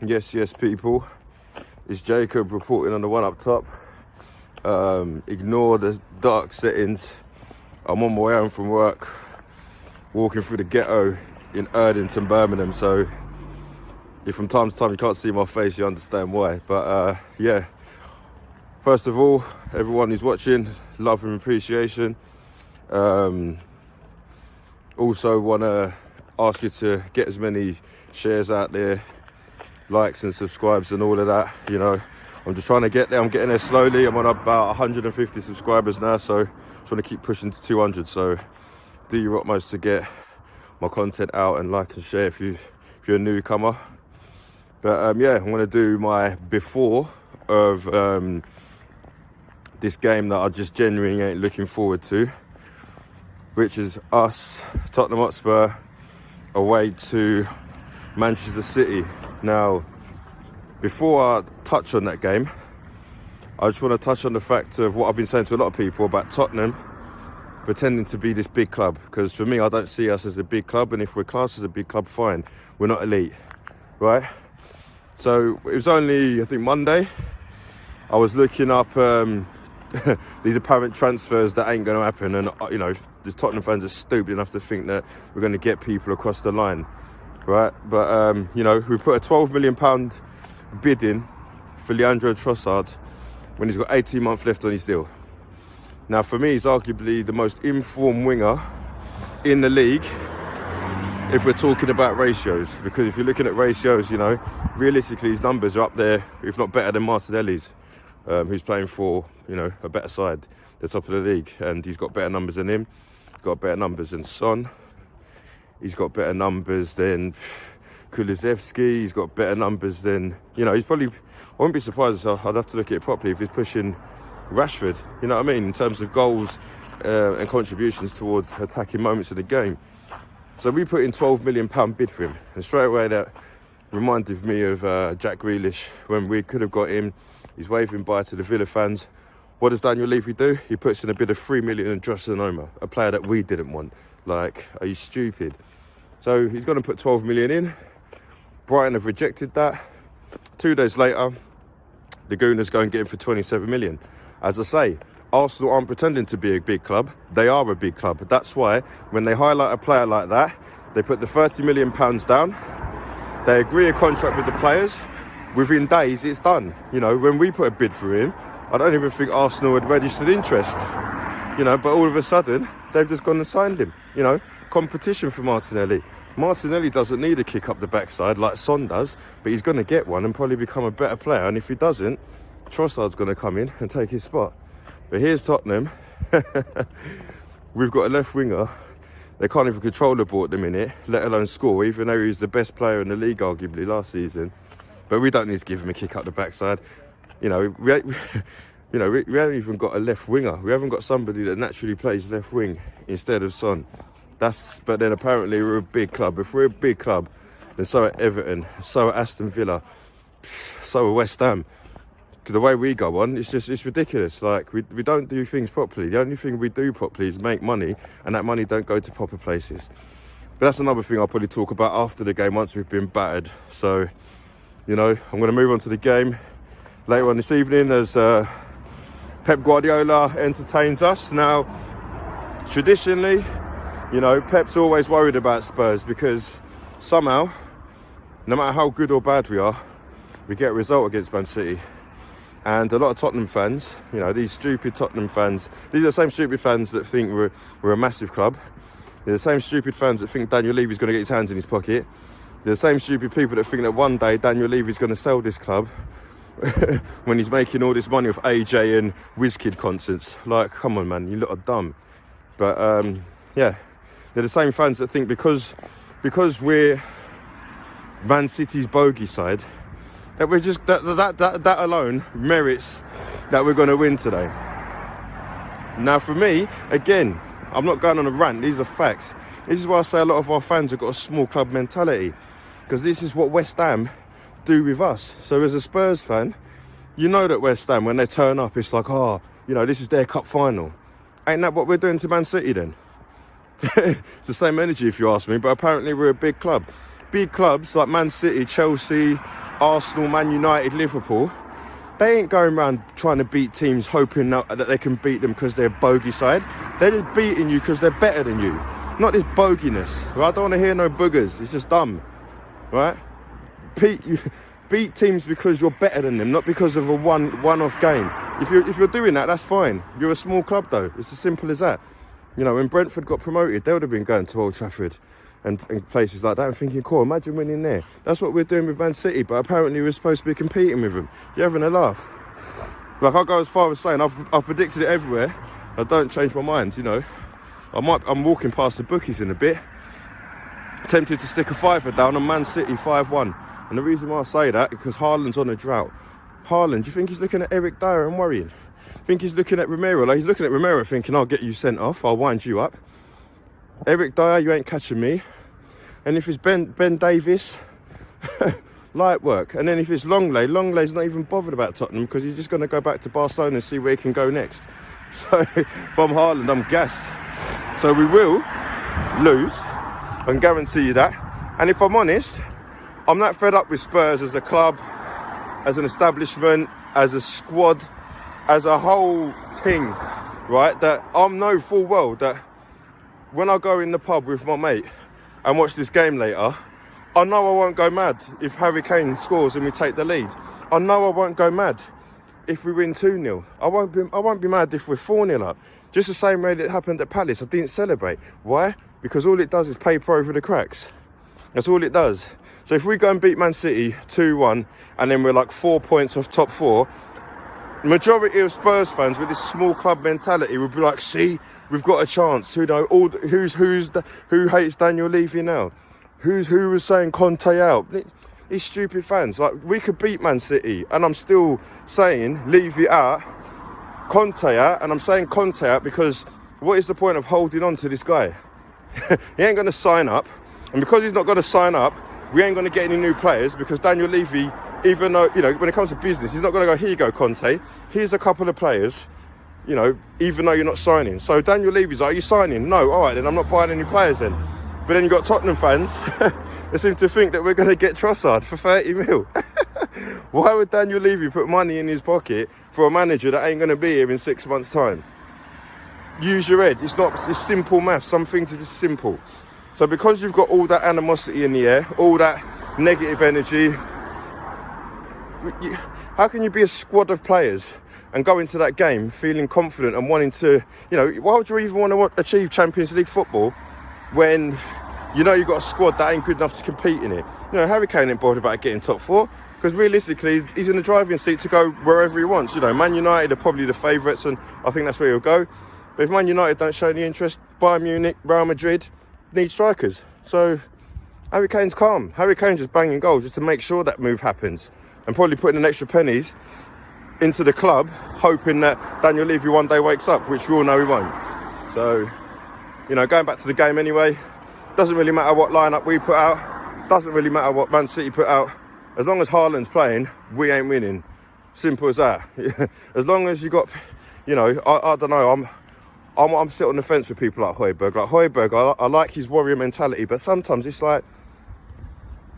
Yes, people. It's Jacob reporting on the one up top. Ignore the dark settings. I'm on my way home from work, walking through the ghetto in Erdington, Birmingham. So if from time to time you can't see my face, you understand why. But yeah, first of all, everyone who's watching, love and appreciation. Also want to ask you to get as many shares out there, likes and subscribes and all of that. You know, I'm just trying to get there. I'm getting there slowly. I'm on about 150 subscribers now, so trying to keep pushing to 200. So do your utmost to get my content out and like and share if you're a newcomer. But yeah, I'm going to do my before of this game that I just genuinely ain't looking forward to, which is us, Tottenham Hotspur, away to Manchester City. Now, before I touch on that game, I just want to touch on the fact of what I've been saying to a lot of people about Tottenham pretending to be this big club. Because for me, I don't see us as a big club, and if we're classed as a big club, fine. We're not elite, right? So it was only, I think, Monday, I was looking up these apparent transfers that ain't going to happen, and you know, the Tottenham fans are stupid enough to think that we're going to get people across the line, right? But you know, we put a £12 million bid in for Leandro Trossard when he's got 18 months left on his deal. Now, for me, he's arguably the most informed winger in the league if we're talking about ratios, because if you're looking at ratios, you know, realistically his numbers are up there, if not better than Martinelli's, who's playing for, you know, a better side, the top of the league, and he's got better numbers than him. He's got better numbers than Son. He's got better numbers than Kulusevski. He's got better numbers than, you know, he's probably, I wouldn't be surprised, I'd have to look at it properly, if he's pushing Rashford, you know what I mean, in terms of goals and contributions towards attacking moments of the game. So we put in £12 million bid for him, and straight away that reminded me of Jack Grealish when we could have got him. He's waving bye to the Villa fans. What does Daniel Levy do? He puts in a bid of £3 million on Josh Zanoma, a player that we didn't want. Like, are you stupid? So he's going to put 12 million in. Brighton have rejected that. 2 days later, the Gooners go and get him for 27 million. As I say, Arsenal aren't pretending to be a big club. They are a big club. That's why when they highlight a player like that, they put the £30 million down. They agree a contract with the players. Within days, it's done. You know, when we put a bid for him, I don't even think Arsenal had registered interest. You know, but all of a sudden, they've just gone and signed him. You know, competition for Martinelli. Martinelli doesn't need a kick up the backside like Son does, but he's going to get one and probably become a better player. And if he doesn't, Trossard's going to come in and take his spot. But here's Tottenham. We've got a left winger. They can't even control the ball at the minute, let alone score, even though he's the best player in the league, arguably, last season. But we don't need to give him a kick up the backside. You know, we haven't even got a left winger. We haven't got somebody that naturally plays left wing instead of Son. But then apparently we're a big club. If we're a big club, then so are Everton, so are Aston Villa, so are West Ham. The way we go on, it's ridiculous. Like, we don't do things properly. The only thing we do properly is make money, and that money don't go to proper places. But that's another thing I'll probably talk about after the game, once we've been battered. So, you know, I'm going to move on to the game later on this evening as Pep Guardiola entertains us. Now, traditionally, you know, Pep's always worried about Spurs because somehow, no matter how good or bad we are, we get a result against Man City. And a lot of Tottenham fans, you know, these stupid Tottenham fans, these are the same stupid fans that think we're a massive club. They're the same stupid fans that think Daniel Levy's going to get his hands in his pocket. They're the same stupid people that think that one day Daniel Levy's going to sell this club when he's making all this money off AJ and WizKid concerts. Like, come on, man, you lot are dumb. But, yeah, they're the same fans that think because we're Man City's bogey side, that we're just that alone merits that we're going to win today. Now, for me, again, I'm not going on a rant. These are facts. This is why I say a lot of our fans have got a small club mentality, because this is what West Ham do with us. So as a Spurs fan, you know that West Ham, when they turn up, it's like, oh, you know, this is their cup final. Ain't that what we're doing to Man City then? It's the same energy, if you ask me, but apparently we're a big club. Big clubs like Man City, Chelsea, Arsenal, Man United, Liverpool, they ain't going around trying to beat teams hoping that they can beat them because they're bogey side. They're just beating you because they're better than you. Not this boginess. Right? I don't want to hear no boogers. It's just dumb. Right? Beat teams because you're better than them, not because of a one-off game. If you're doing that, that's fine. You're a small club though. It's as simple as that. You know, when Brentford got promoted, they would have been going to Old Trafford and places like that and thinking, cool, imagine winning there. That's what we're doing with Man City, but apparently we're supposed to be competing with them. You're having a laugh. Like, I'll go as far as saying I've predicted it everywhere. I don't change my mind, you know. I'm walking past the bookies in a bit, tempted to stick a fiver down on Man City 5-1. And the reason why I say that is because Haaland's on a drought. Haaland, do you think he's looking at Eric Dyer and worrying? Think he's looking at Romero? Like, he's looking at Romero thinking, I'll get you sent off, I'll wind you up. Eric Dyer, you ain't catching me. And if it's Ben Davies, light work. And then if it's Longlay's not even bothered about Tottenham because he's just going to go back to Barcelona and see where he can go next. So from Haaland, I'm gassed. So we will lose, I can guarantee you that. And if I'm honest, I'm not fed up with Spurs as a club, as an establishment, as a squad, as a whole thing, right? That I know full well that when I go in the pub with my mate and watch this game later, I know I won't go mad if Harry Kane scores and we take the lead. I know I won't go mad if we win 2-0. I won't be mad if we're 4-0 up. Just the same way that happened at Palace. I didn't celebrate. Why? Because all it does is paper over the cracks. That's all it does. So if we go and beat Man City 2-1 and then we're like 4 points off top 4, majority of Spurs fans with this small club mentality would be like, see, we've got a chance. Who hates Daniel Levy now? Who was saying Conte out? These stupid fans. Like, we could beat Man City, and I'm still saying Levy out, Conte out, and I'm saying Conte out because what is the point of holding on to this guy? He ain't going to sign up, and because he's not going to sign up, we ain't going to get any new players because Daniel Levy, even though, you know, when it comes to business, he's not going to go, here you go, Conte. Here's a couple of players, you know, even though you're not signing. So Daniel Levy's like, are you signing? No, all right, then I'm not buying any players then. But then you've got Tottenham fans that seem to think that we're going to get Trossard for 30 mil. Why would Daniel Levy put money in his pocket for a manager that ain't going to be here in 6 months' time? Use your head. It's simple maths. Some things are just simple. So because you've got all that animosity in the air, all that negative energy, how can you be a squad of players and go into that game feeling confident and wanting to, you know, why would you even want to achieve Champions League football when you know you've got a squad that ain't good enough to compete in it? You know, Harry Kane ain't bothered about getting top 4 because realistically he's in the driving seat to go wherever he wants. You know, Man United are probably the favourites and I think that's where he'll go. But if Man United don't show any interest, Bayern Munich, Real Madrid need strikers. So Harry Kane's calm. Harry Kane's just banging goals just to make sure that move happens and probably putting an extra pennies into the club, hoping that Daniel Levy one day wakes up, which we all know he won't. So, you know, going back to the game anyway, doesn't really matter what lineup we put out, doesn't really matter what Man City put out. As long as Haaland's playing, we ain't winning. Simple as that. As long as you got, you know, I don't know, I'm sitting on the fence with people like Højbjerg. Like Højbjerg, I like his warrior mentality, but sometimes it's like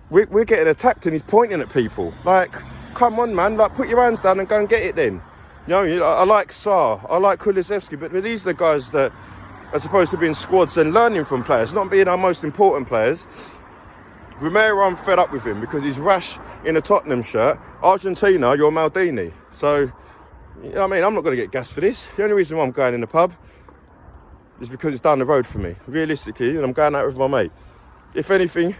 we're getting attacked and he's pointing at people. Like, come on, man! Like, put your hands down and go and get it. Then, you know, I like Sarr, I like Kulusevski, but these are the guys that are supposed to be in squads and learning from players, not being our most important players. Romero, I'm fed up with him because he's rash in a Tottenham shirt. Argentina, you're Maldini. So, you know what I mean? I'm not going to get gassed for this. The only reason why I'm going in the pub is because it's down the road for me, realistically, and I'm going out with my mate. If anything,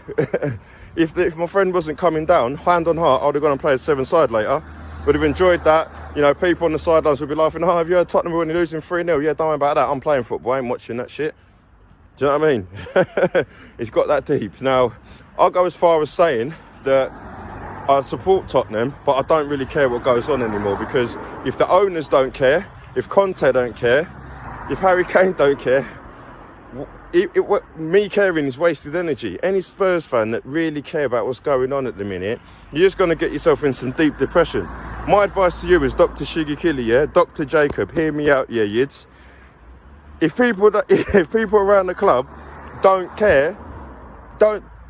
if my friend wasn't coming down, hand on heart, I would have gone and played 7-side later. Would have enjoyed that. You know, people on the sidelines would be laughing, oh, have you heard Tottenham when you're losing 3-0? Yeah, don't worry about that. I'm playing football. I ain't watching that shit. Do you know what I mean? It's got that deep. Now, I'll go as far as saying that I support Tottenham, but I don't really care what goes on anymore because if the owners don't care, if Conte don't care, if Harry Kane don't care, me caring is wasted energy. Any Spurs fan that really care about what's going on at the minute, you're just going to get yourself in some deep depression. My advice to you is Dr. Shigikili, yeah? Dr. Jacob, hear me out, yeah, yids. If people around the club don't care,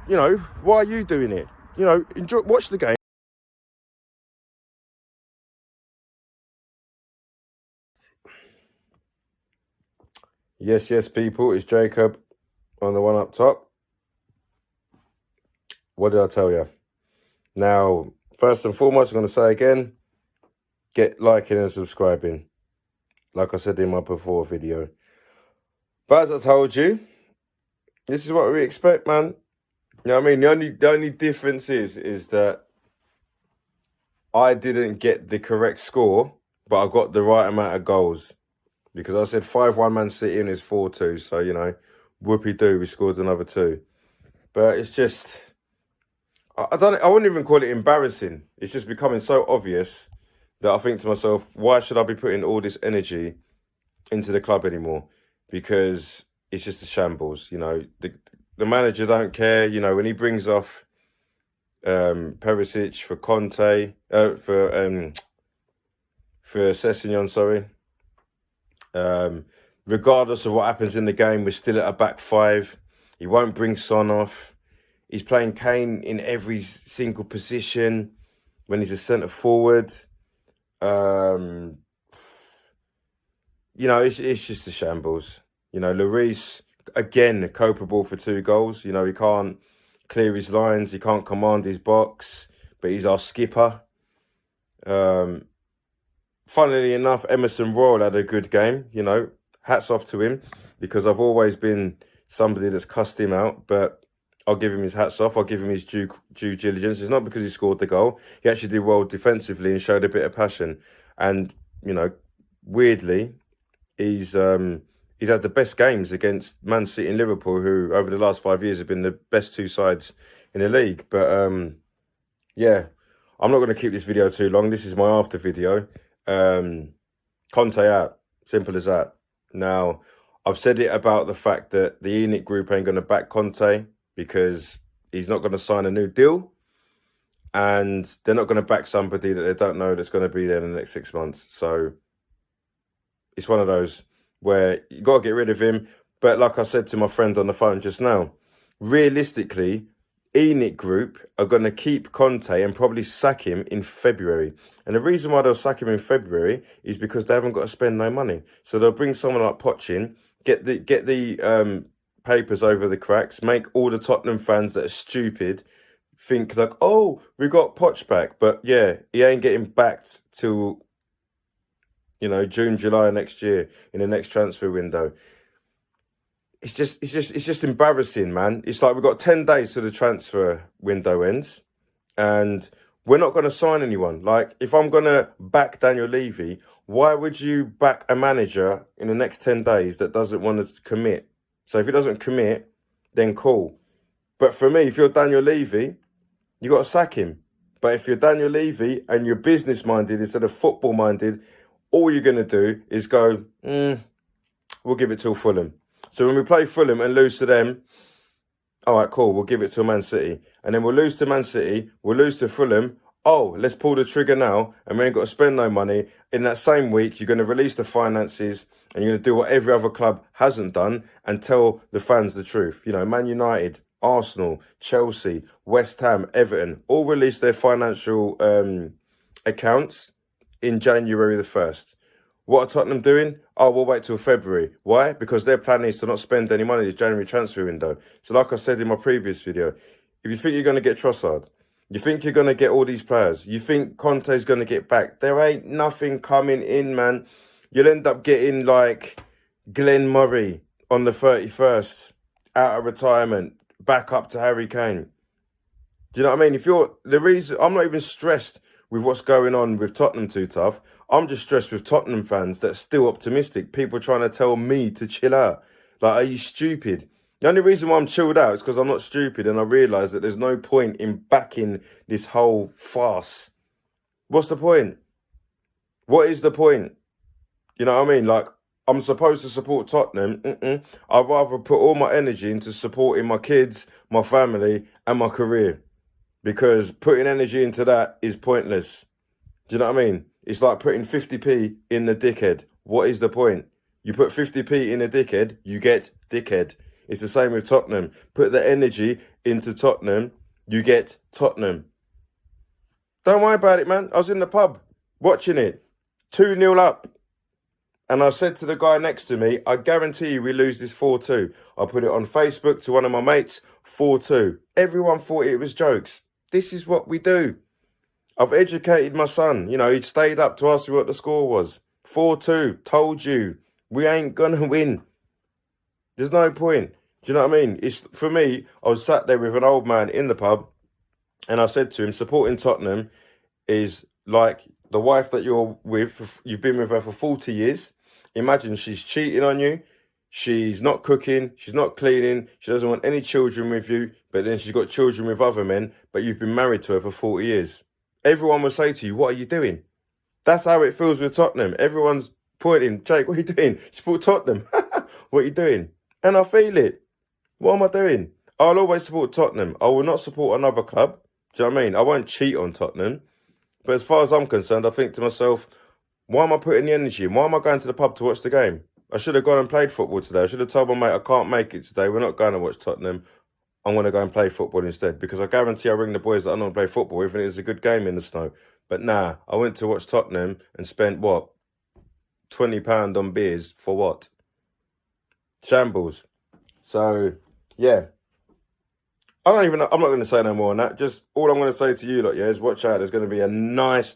you know, why are you doing it? You know, watch the game. Yes, yes, people, it's Jacob on the one up top. What did I tell you? Now, first and foremost, I'm going to say again, get liking and subscribing, like I said in my before video. But as I told you, this is what we expect, man. You know what I mean? The only difference is that I didn't get the correct score, but I got the right amount of goals. Because I said 5-1 Man City and it's 4-2. So, you know, whoopee-doo, we scored another 2. But it's just, I wouldn't even call it embarrassing. It's just becoming so obvious that I think to myself, why should I be putting all this energy into the club anymore? Because it's just a shambles, you know. The manager don't care, you know, when he brings off Perisic for Conte, for Sessegnon, sorry. Regardless of what happens in the game, we're still at a back 5. He won't bring Son off. He's playing Kane in every single position when he's a centre forward. You know, it's just a shambles. You know, Lloris, again, culpable for 2 goals. You know, he can't clear his lines. He can't command his box, but he's our skipper. Funnily enough, Emerson Royal had a good game. You know, hats off to him, because I've always been somebody that's cussed him out, but I'll give him his hats off. I'll give him his due diligence. It's not because he scored the goal. He actually did well defensively and showed a bit of passion. And, you know, weirdly, he's had the best games against Man City and Liverpool, who over the last 5 years have been the best 2 sides in the league. But, yeah, I'm not going to keep this video too long. This is my after video. Conte out. Simple as that. Now, I've said it about the fact that the ENIC group ain't going to back Conte because he's not going to sign a new deal, and they're not going to back somebody that they don't know that's going to be there in the next 6 months. So it's one of those where you got to get rid of him. But like I said to my friend on the phone just now, realistically, ENIC group are going to keep Conte and probably sack him in February. And the reason why they'll sack him in February is because they haven't got to spend no money. So they'll bring someone like Poch in, get the papers over the cracks, make all the Tottenham fans that are stupid think like, oh, we got Poch back. But yeah, he ain't getting backed till, you know, June, July next year in the next transfer window. It's just embarrassing, man. It's like we've got 10 days till the transfer window ends, and we're not going to sign anyone. Like, if I'm going to back Daniel Levy, why would you back a manager in the next 10 days that doesn't want to commit? So if he doesn't commit, then cool. But for me, if you're Daniel Levy, you got to sack him. But if you're Daniel Levy and you're business-minded instead of football-minded, all you're going to do is go, we'll give it till Fulham. So when we play Fulham and lose to them, all right, cool, we'll give it to Man City. And then we'll lose to Man City, we'll lose to Fulham. Oh, let's pull the trigger now, and we ain't got to spend no money. In that same week, you're going to release the finances, and you're going to do what every other club hasn't done and tell the fans the truth. You know, Man United, Arsenal, Chelsea, West Ham, Everton, all released their financial accounts in January the 1st. What are Tottenham doing? Oh, we'll wait till February. Why? Because their plan is to not spend any money this January transfer window. So like I said in my previous video, if you think you're going to get Trossard, you think you're going to get all these players, you think Conte's going to get back, there ain't nothing coming in, man. You'll end up getting like Glenn Murray on the 31st, out of retirement, back up to Harry Kane. Do you know what I mean? I'm not even stressed with what's going on with Tottenham too tough. I'm just stressed with Tottenham fans that are still optimistic. People trying to tell me to chill out. Like, are you stupid? The only reason why I'm chilled out is because I'm not stupid, and I realise that there's no point in backing this whole farce. What's the point? What is the point? You know what I mean? Like, I'm supposed to support Tottenham. I'd rather put all my energy into supporting my kids, my family, and my career. Because putting energy into that is pointless. Do you know what I mean? It's like putting 50p in the dickhead. What is the point? You put 50p in a dickhead, you get dickhead. It's the same with Tottenham. Put the energy into Tottenham, you get Tottenham. Don't worry about it, man. I was in the pub watching it. 2-0 up. And I said to the guy next to me, I guarantee you we lose this 4-2. I put it on Facebook to one of my mates, 4-2. Everyone thought it was jokes. This is what we do. I've educated my son. You know, he stayed up to ask me what the score was. 4-2. Told you. We ain't going to win. There's no point. Do you know what I mean? It's for me, I was sat there with an old man in the pub and I said to him, supporting Tottenham is like the wife that you're with. You've been with her for 40 years. Imagine she's cheating on you. She's not cooking. She's not cleaning. She doesn't want any children with you. But then she's got children with other men. But you've been married to her for 40 years. Everyone will say to you, what are you doing? That's how it feels with Tottenham. Everyone's pointing, Jake, what are you doing? Support Tottenham. What are you doing? And I feel it. What am I doing? I'll always support Tottenham. I will not support another club. Do you know what I mean? I won't cheat on Tottenham. But as far as I'm concerned, I think to myself, why am I putting the energy in? Why am I going to the pub to watch the game? I should have gone and played football today. I should have told my mate, I can't make it today. We're not going to watch Tottenham. I'm going to go and play football instead. Because I guarantee I'll ring the boys that I'm going to play football, even if it's a good game in the snow. But nah, I went to watch Tottenham and spent, what, £20 on beers for what? Shambles. So, yeah. I'm not going to say no more on that. Just all I'm going to say to you lot, yeah, is watch out. There's going to be a nice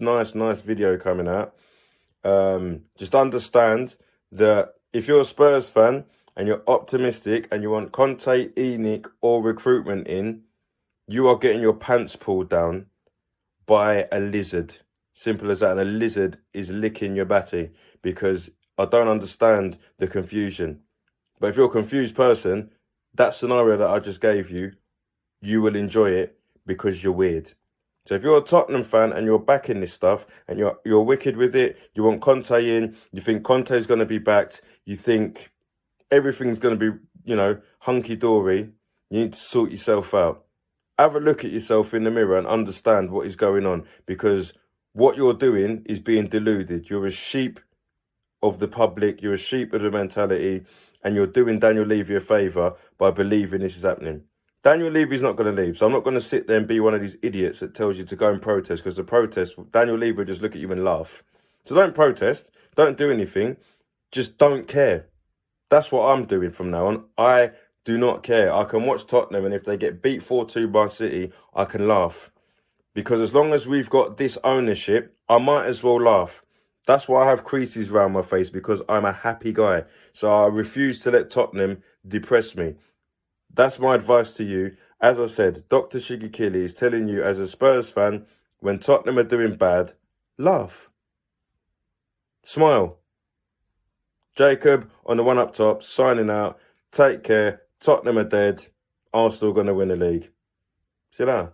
video coming out. Just understand that if you're a Spurs fan and you're optimistic and you want Conte, Enoch or recruitment in, you are getting your pants pulled down by a lizard. Simple as that. And a lizard is licking your batty because I don't understand the confusion. But if you're a confused person, that scenario that I just gave you, you will enjoy it because you're weird. So if you're a Tottenham fan and you're backing this stuff and you're wicked with it, you want Conte in, you think Conte's going to be backed, you think everything's going to be, hunky-dory, you need to sort yourself out. Have a look at yourself in the mirror and understand what is going on because what you're doing is being deluded. You're a sheep of the public, you're a sheep of the mentality, and you're doing Daniel Levy a favour by believing this is happening. Daniel Levy's not going to leave, so I'm not going to sit there and be one of these idiots that tells you to go and protest, because the protest, Daniel Levy will just look at you and laugh. So don't protest, don't do anything, just don't care. That's what I'm doing from now on. I do not care. I can watch Tottenham, and if they get beat 4-2 by City, I can laugh. Because as long as we've got this ownership, I might as well laugh. That's why I have creases around my face, because I'm a happy guy. So I refuse to let Tottenham depress me. That's my advice to you. As I said, Dr. Shigikili is telling you as a Spurs fan, when Tottenham are doing bad, laugh. Smile. Jacob on the one up top, signing out. Take care. Tottenham are dead. Arsenal going to win the league. See you later.